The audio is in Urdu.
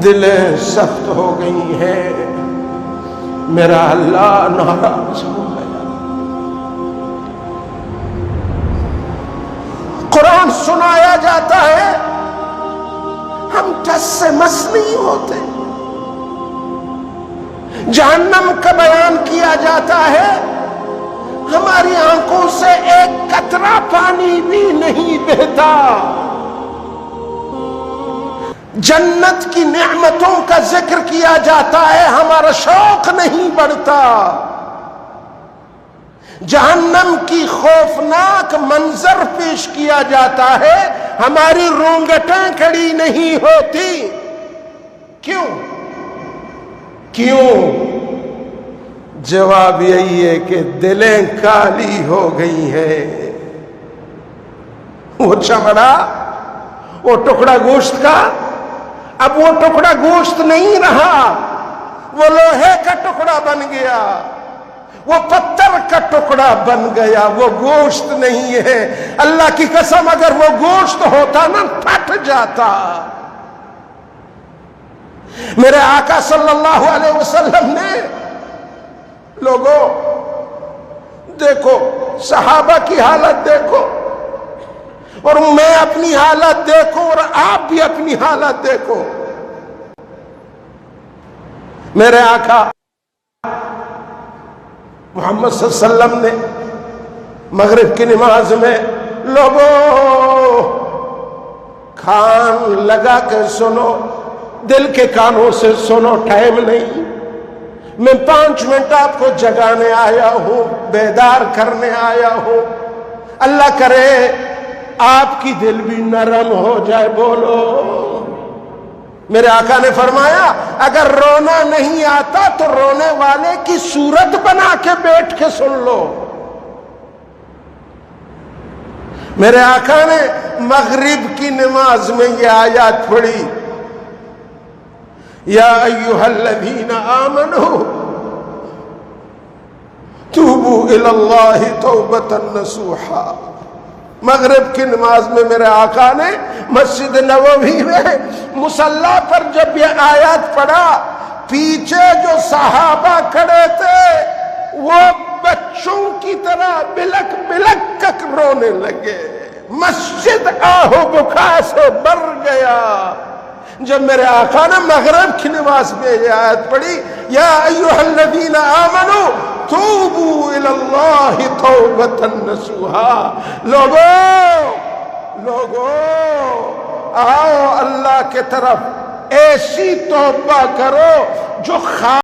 دلیں سخت ہو گئی ہیں، میرا اللہ ناراض ہو گیا۔ قرآن سنایا جاتا ہے، ہم ٹس سے مس نہیں ہوتے۔ جہنم کا بیان کیا جاتا ہے، ہماری آنکھوں سے ایک قطرہ پانی بھی نہیں بہتا۔ جنت کی نعمتوں کا ذکر کیا جاتا ہے، ہمارا شوق نہیں بڑھتا۔ جہنم کی خوفناک منظر پیش کیا جاتا ہے، ہماری رونگٹیں کھڑی نہیں ہوتی۔ کیوں؟ جواب یہی ہے کہ دلیں کالی ہو گئی ہیں۔ وہ چمڑا، وہ ٹکڑا گوشت کا اب وہ ٹکڑا گوشت نہیں رہا، وہ لوہے کا ٹکڑا بن گیا، وہ پتھر کا ٹکڑا بن گیا، وہ گوشت نہیں ہے۔ اللہ کی قسم اگر وہ گوشت ہوتا نا پھٹ جاتا۔ میرے آقا صلی اللہ علیہ وسلم نے، لوگوں دیکھو صحابہ کی حالت دیکھو، اور میں اپنی حالت دیکھو، اور آپ بھی اپنی حالت دیکھو۔ میرے آقا محمد صلی اللہ علیہ وسلم نے مغرب کی نماز میں، لوگوں کان لگا کے سنو، دل کے کانوں سے سنو، ٹائم نہیں، میں 5 منٹ آپ کو جگانے آیا ہوں، بیدار کرنے آیا ہوں۔ اللہ کرے آپ کی دل بھی نرم ہو جائے۔ بولو۔ میرے آقا نے فرمایا اگر رونا نہیں آتا تو رونے والے کی صورت بنا کے بیٹھ کے سن لو۔ میرے آقا نے مغرب کی نماز میں یہ آیات پڑھی، یا ایھا الذین آمنوا توبوا الی اللہ توبۃ نصوحا۔ مغرب کی نماز میں میرے آقا نے مسجد نبوی میں مصلی پر جب یہ آیات پڑھا، پیچھے جو صحابہ کھڑے تھے وہ بچوں کی طرح بلک بلک کر رونے لگے، مسجد آہو بکا سے بھر گیا۔ جب میرے آقا نے مغرب کی نماز میں یہ آیت پڑھی، یا ایھا الذین آمنوا توبوا الی اللہ توبۃ نصوحا، لوگوں آؤ اللہ کے طرف ایسی توبہ کرو جو